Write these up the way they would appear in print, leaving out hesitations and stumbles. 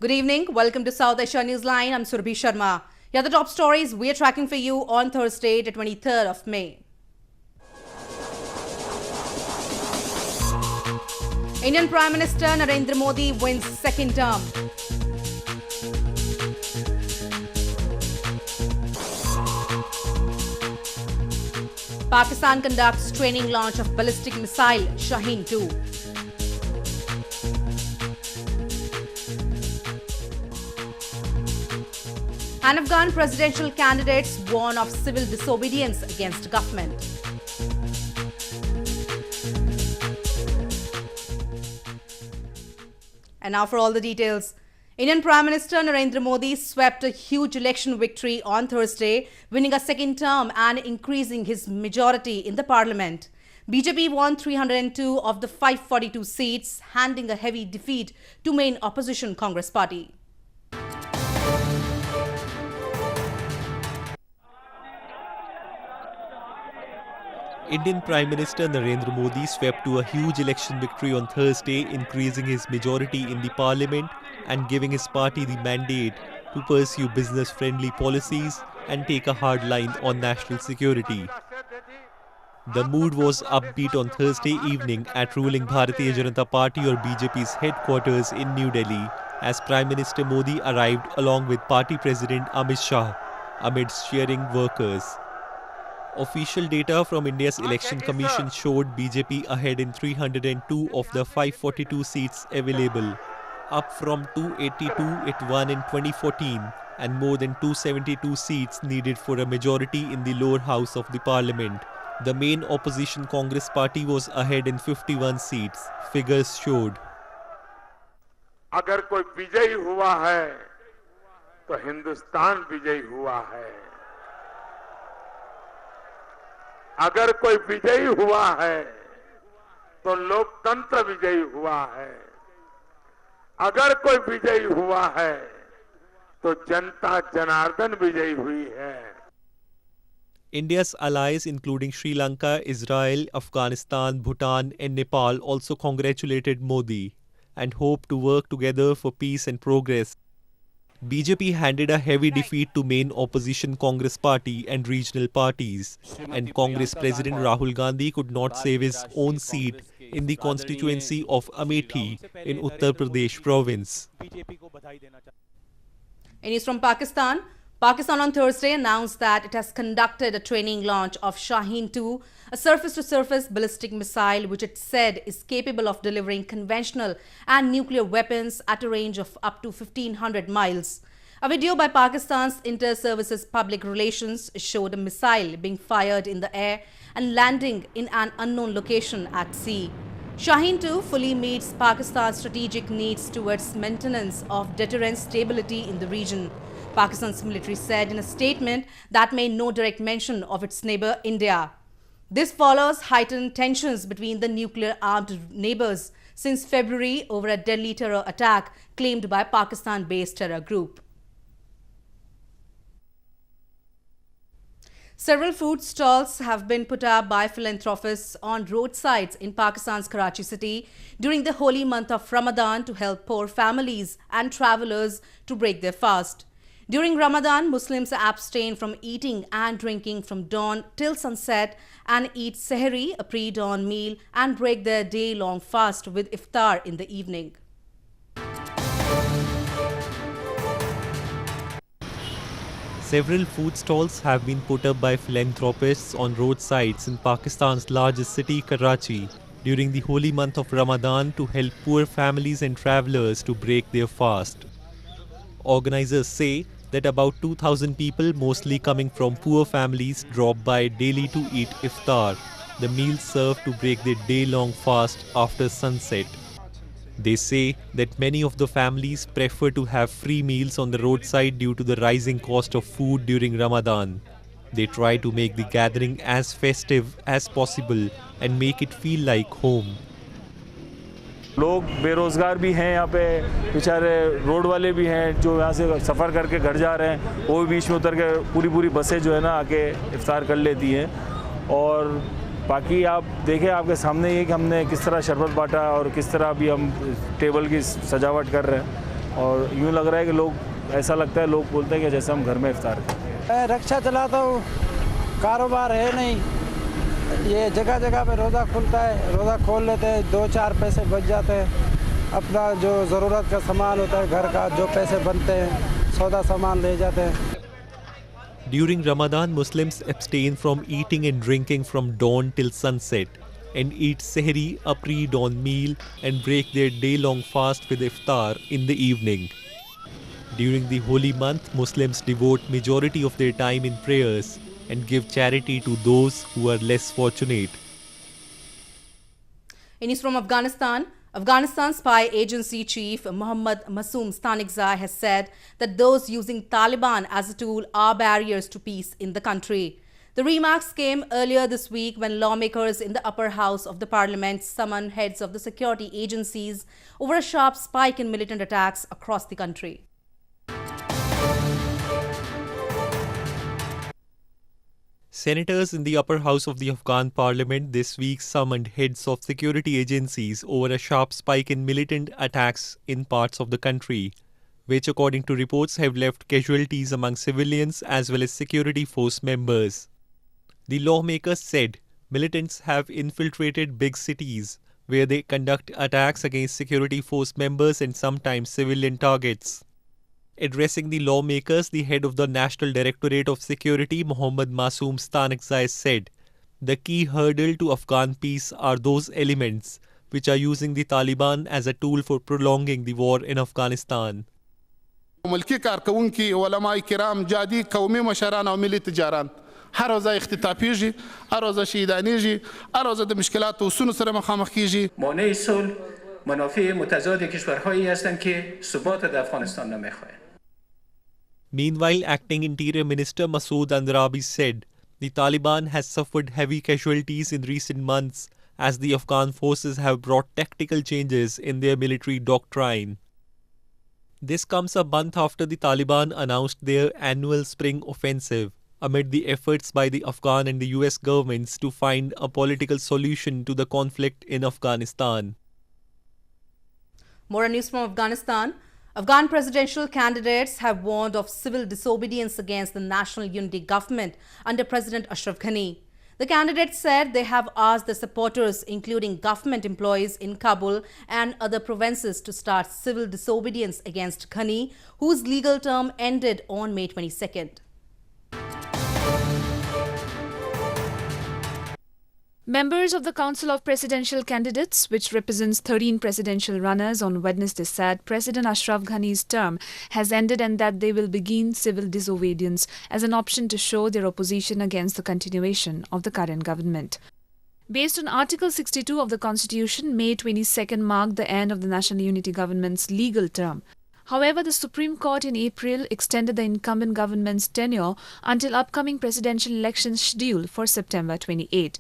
Good evening. Welcome to South Asia Newsline. I'm Surabhi Sharma. Here are the top stories we're tracking for you on Thursday, the 23rd of May. Indian Prime Minister Narendra Modi wins second term. Pakistan conducts training launch of ballistic missile Shaheen-II. And Afghan presidential candidates warn of civil disobedience against government. And now for all the details. Indian Prime Minister Narendra Modi swept a huge election victory on Thursday, winning a second term and increasing his majority in the parliament. BJP won 302 of the 542 seats, handing a heavy defeat to main opposition Congress party. Indian Prime Minister Narendra Modi swept to a huge election victory on Thursday, increasing his majority in the parliament and giving his party the mandate to pursue business-friendly policies and take a hard line on national security. The mood was upbeat on Thursday evening at ruling Bharatiya Janata Party or BJP's headquarters in New Delhi as Prime Minister Modi arrived along with Party President Amit Shah amidst cheering workers. Official data from India's Election Commission showed BJP ahead in 302 of the 542 seats available, up from 282 it won in 2014 and more than 272 seats needed for a majority in the lower house of the parliament. The main opposition Congress party was ahead in 51 seats, figures showed. अगर कोई विजयी हुआ है तो हिंदुस्तान विजयी हुआ है. अगर कोई विजयी हुआ है तो लोकतंत्र विजयी हुआ है. अगर कोई विजयी हुआ है तो जनता जनार्दन विजयी हुई है. India's allies including Sri Lanka, Israel, Afghanistan, Bhutan and Nepal also congratulated Modi and hope to work together for peace and progress. BJP handed a heavy defeat to main opposition Congress party and regional parties, and Congress President Rahul Gandhi could not save his own seat in the constituency of Amethi in Uttar Pradesh province. In news from Pakistan, Pakistan on Thursday announced that it has conducted a training launch of Shaheen-II, a surface-to-surface ballistic missile which it said is capable of delivering conventional and nuclear weapons at a range of up to 1,500 miles. A video by Pakistan's Inter-Services Public Relations showed a missile being fired in the air and landing in an unknown location at sea. Shaheen-II fully meets Pakistan's strategic needs towards maintenance of deterrent stability in the region. Pakistan's military said in a statement that made no direct mention of its neighbor India. This follows heightened tensions between the nuclear-armed neighbors since February over a deadly terror attack claimed by Pakistan-based terror group. Several food stalls have been put up by philanthropists on roadsides in Pakistan's Karachi city during the holy month of Ramadan to help poor families and travelers to break their fast. During Ramadan, Muslims abstain from eating and drinking from dawn till sunset and eat sehri, a pre-dawn meal, and break their day-long fast with iftar in the evening. Several food stalls have been put up by philanthropists on roadsides in Pakistan's largest city, Karachi, during the holy month of Ramadan to help poor families and travelers to break their fast. Organizers say that about 2,000 people, mostly coming from poor families, drop by daily to eat iftar, the meal served to break their day-long fast after sunset. They say that many of the families prefer to have free meals on the roadside due to the rising cost of food during Ramadan. They try to make the gathering as festive as possible and make it feel like home. लोग बेरोज़गार भी हैं, यहाँ पे बेचारे road वाले भी हैं जो यहाँ से सफ़र करके घर जा रहे हैं, वो भी बीच में उतर के पूरी बसें जो है ना आके इफ्तार कर लेती हैं. और बाकी आप देखें, आपके सामने ये कि हमने किस तरह शरबत बांटा और किस तरह अभी हम टेबल की सजावट कर रहे हैं. और यूँ लग रहा है कि लोग, ऐसा लगता है लोग बोलते हैं कि जैसे हम घर में इफ्तार करें। मैं रक्षा चलाता हूँ, कारोबार है नहीं, ये जगह जगह पे रोज़ा खुलता है, रोज़ा खोल लेते हैं, 2-4 पैसे बच जाते हैं, अपना जो ज़रूरत का सामान होता है घर का, जो पैसे बनते हैं सौदा सामान ले जाते हैं। During Ramadan, Muslims abstain from eating and drinking from dawn till sunset and eat sehri, a pre-dawn meal, and break their day-long fast with iftar in the evening. During the holy month, Muslims devote majority of their time in prayers and give charity to those who are less fortunate. In news from Afghanistan, Afghanistan spy agency chief Mohammad Masoom Stanikzai has said that those using Taliban as a tool are barriers to peace in the country. The remarks came earlier this week when lawmakers in the upper house of the parliament summoned heads of the security agencies over a sharp spike in militant attacks across the country. Senators in the upper house of the Afghan parliament this week summoned heads of security agencies over a sharp spike in militant attacks in parts of the country, which according to reports have left casualties among civilians as well as security force members. The lawmakers said militants have infiltrated big cities where they conduct attacks against security force members and sometimes civilian targets. Addressing the lawmakers, the head of the National Directorate of Security, Mohammad Masoom Stanikzai, said, "The key hurdle to Afghan peace are those elements which are using the Taliban as a tool for prolonging the war in Afghanistan." ملکی کارکونکي علماء کرام جادي قومي مشران او ملي تجاران هر روزه اختطافيږي، هر روزه شهیدانیږي، هر روزه د مشکلات و سونو سره مخامخ کیږي. مانع صلح منافع متضاد کشورهایی هستند که ثبات در افغانستان نمیخواهند. Meanwhile, acting Interior Minister Masood Andrabi said the Taliban has suffered heavy casualties in recent months as the Afghan forces have brought tactical changes in their military doctrine. This comes a month after the Taliban announced their annual spring offensive amid the efforts by the Afghan and the US governments to find a political solution to the conflict in Afghanistan. More news from Afghanistan. Afghan presidential candidates have warned of civil disobedience against the National Unity Government under President Ashraf Ghani. The candidates said they have asked their supporters, including government employees in Kabul and other provinces, to start civil disobedience against Ghani, whose legal term ended on May 22nd. Members of the Council of Presidential Candidates, which represents 13 presidential runners, on Wednesday said President Ashraf Ghani's term has ended and that they will begin civil disobedience as an option to show their opposition against the continuation of the current government. Based on Article 62 of the Constitution, May 22nd marked the end of the National Unity Government's legal term. However, the Supreme Court in April extended the incumbent government's tenure until upcoming presidential elections scheduled for September 28.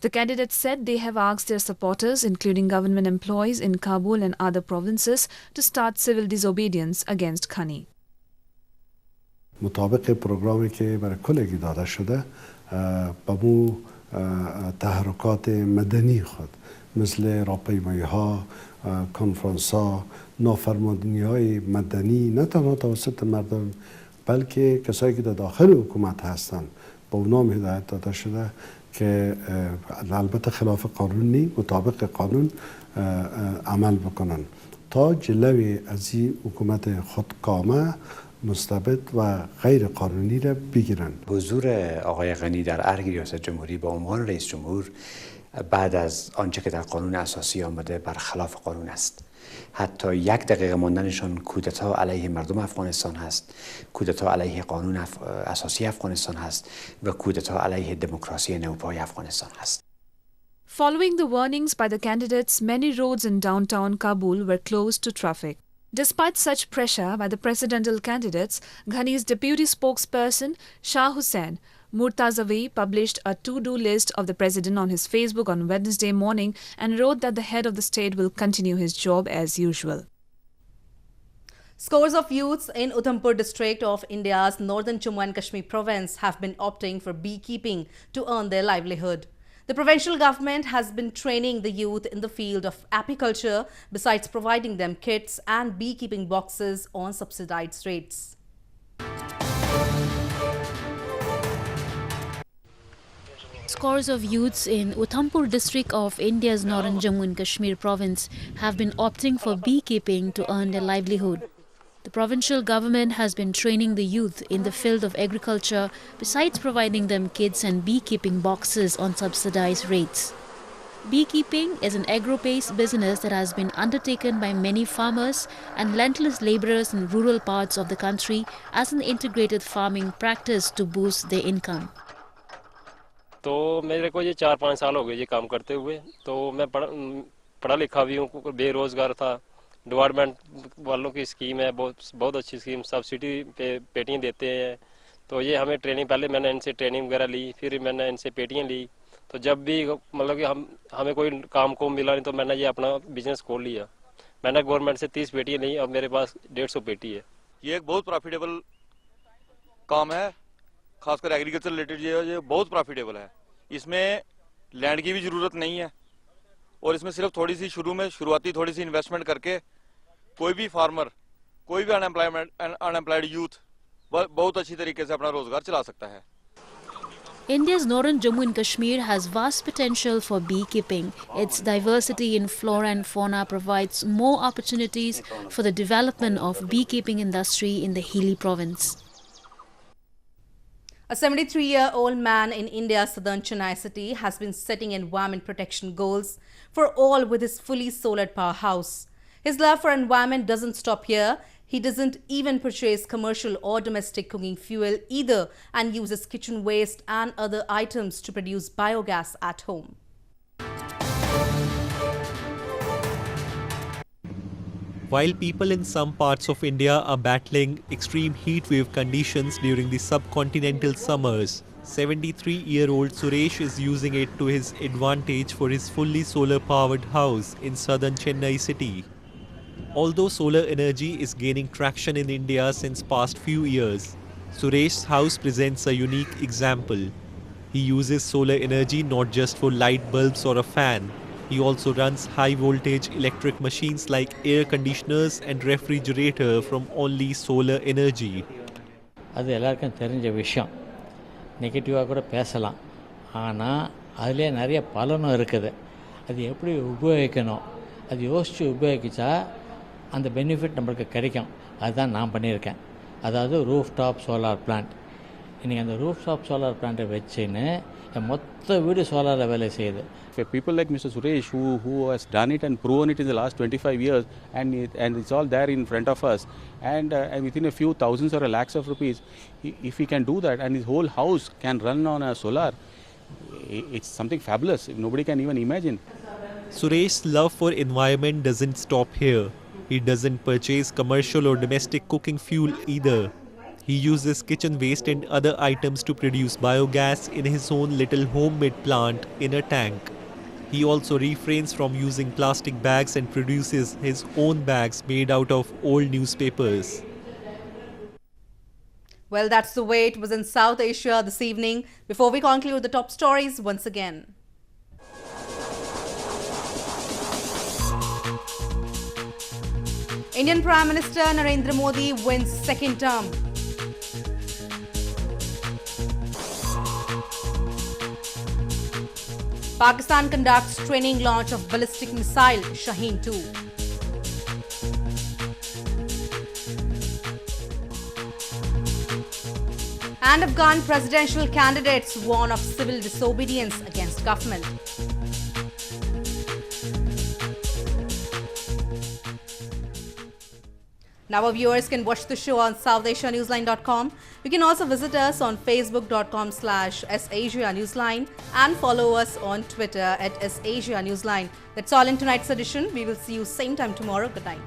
The candidates said they have asked their supporters, including government employees in Kabul and other provinces, to start civil disobedience against Ghani. مطابق پروگرامی که برای کلگی داده شده با مو تحرکات مدنی خود مثل راهپیمایی ها، کنفرانس ها، نافرمانی های مدنی نه تنها توسط مردم بلکه کسایی که در داخل حکومت هستند با اونام هدایت داده شده که البته خلاف قانون نی مطابق قانون عمل بکنن تا جلوی از این حکومت خودکامه مستبد و غیر قانونی را بگیرن. حضور آقای غنی در ارگ ریاست جمهوری با عنوان رئیس جمهور بعد از آنچه که در قانون اساسی آمده برخلاف قانون است. حتی 1 دقیقه ماندنشان کودتا علیه مردم افغانستان هست، کودتا علیه قانون اساسی افغانستان هست و کودتا علیه دموکراسی نوپای افغانستان هست. Following the warnings by the candidates, many roads in downtown Kabul were closed to traffic. Despite such pressure by the presidential candidates, Ghani's deputy spokesperson Shah Hussain Murtazavi published a to-do list of the president on his Facebook on Wednesday morning and wrote that the head of the state will continue his job as usual. Scores of youths in Udhampur district of India's northern Jammu and Kashmir province have been opting for beekeeping to earn their livelihood. The provincial government has been training the youth in the field of apiculture besides providing them kits and beekeeping boxes on subsidized rates. Scores of youths in Udhampur district of India's northern Jammu and Kashmir province have been opting for beekeeping to earn their livelihood. The provincial government has been training the youth in the field of agriculture besides providing them kits and beekeeping boxes on subsidized rates. Beekeeping is an agro-based business that has been undertaken by many farmers and landless laborers in rural parts of the country as an integrated farming practice to boost their income. तो मेरे को ये 4-5 साल हो गए ये काम करते हुए, तो मैं पढ़ा लिखा भी हूँ, बेरोजगार था। डिपार्टमेंट वालों की स्कीम है, बहुत अच्छी स्कीम, सब्सिडी पे पेटियाँ देते हैं। तो ये हमें ट्रेनिंग, पहले मैंने इनसे ट्रेनिंग वगैरह ली, फिर मैंने इनसे पेटियाँ ली। तो जब भी मतलब कि हमें कोई काम को मिला नहीं तो मैंने ये अपना बिजनेस खोल लिया। मैंने गवर्नमेंट से 30 पेटियाँ ली, अब मेरे पास 150 पेटी है। ये एक बहुत प्रॉफिटेबल काम है, खासकर एग्रीकल्चर रिलेटेड ये बहुत प्रॉफिटेबल है। इसमें लैंड की भी ज़रूरत नहीं है और इसमें सिर्फ थोड़ी सी शुरुआती थोड़ी सी इन्वेस्टमेंट करके कोई भी फार्मर, कोई भी अनएम्प्लॉयड यूथ बहुत अच्छी तरीके से अपना रोजगार चला सकता है। India's northern Jammu and Kashmir has vast potential for beekeeping. Its diversity in flora and fauna provides more opportunities for the development of beekeeping industry in the hilly province. A 73-year-old man in India's southern Chennai city has been setting environment protection goals for all with his fully solar power house. His love for environment doesn't stop here. He doesn't even purchase commercial or domestic cooking fuel either and uses kitchen waste and other items to produce biogas at home. While people in some parts of India are battling extreme heat wave conditions during the subcontinental summers, 73-year-old Suresh is using it to his advantage for his fully solar-powered house in southern Chennai city. Although solar energy is gaining traction in India since past few years, Suresh's house presents a unique example. He uses solar energy not just for light bulbs or a fan. He also runs high-voltage electric machines like air conditioners and refrigerator from only solar energy. அது எல்லாருக்கும் தெரிஞ்ச விஷயம். நெகட்டிவாக கூட பேசலாம், ஆனால் அதிலே நிறைய பலனும் இருக்குது. அது எப்படி உபயோகிக்கணும், அது யோசித்து உபயோகிச்சா அந்த பெனிஃபிட் நம்மளுக்கு கிடைக்கும். அதுதான் நான் பண்ணியிருக்கேன். அதாவது ரூஃப் டாப் சோலார் பிளான்ட். இன்றைக்கி அந்த ரூஃப் டாப் சோலார் பிளான்ட்டை வச்சுன்னு மொத்த வீடு சோலாரில் வேலை செய்யுது. For people like Mr. Suresh who has done it and proven it in the last 25 years and it's all there in front of us and within a few thousands or a lakhs of rupees, if he can do that and his whole house can run on a solar, it's something fabulous. Nobody can even imagine. Suresh's love for environment doesn't stop here. He doesn't purchase commercial or domestic cooking fuel either. He uses kitchen waste and other items to produce biogas in his own little homemade plant in a tank. He also refrains from using plastic bags and produces his own bags made out of old newspapers. Well, that's the way it was in South Asia this evening. Before we conclude the top stories once again. Indian Prime Minister Narendra Modi wins second term. Pakistan conducts training launch of ballistic missile Shaheen-II. And Afghan presidential candidates warn of civil disobedience against government. Now our viewers can watch the show on SouthAsiaNewsline.com. You can also visit us on Facebook.com/SAsiaNewsline and follow us on Twitter @SAsiaNewsline. That's all in tonight's edition. We will see you same time tomorrow. Good night.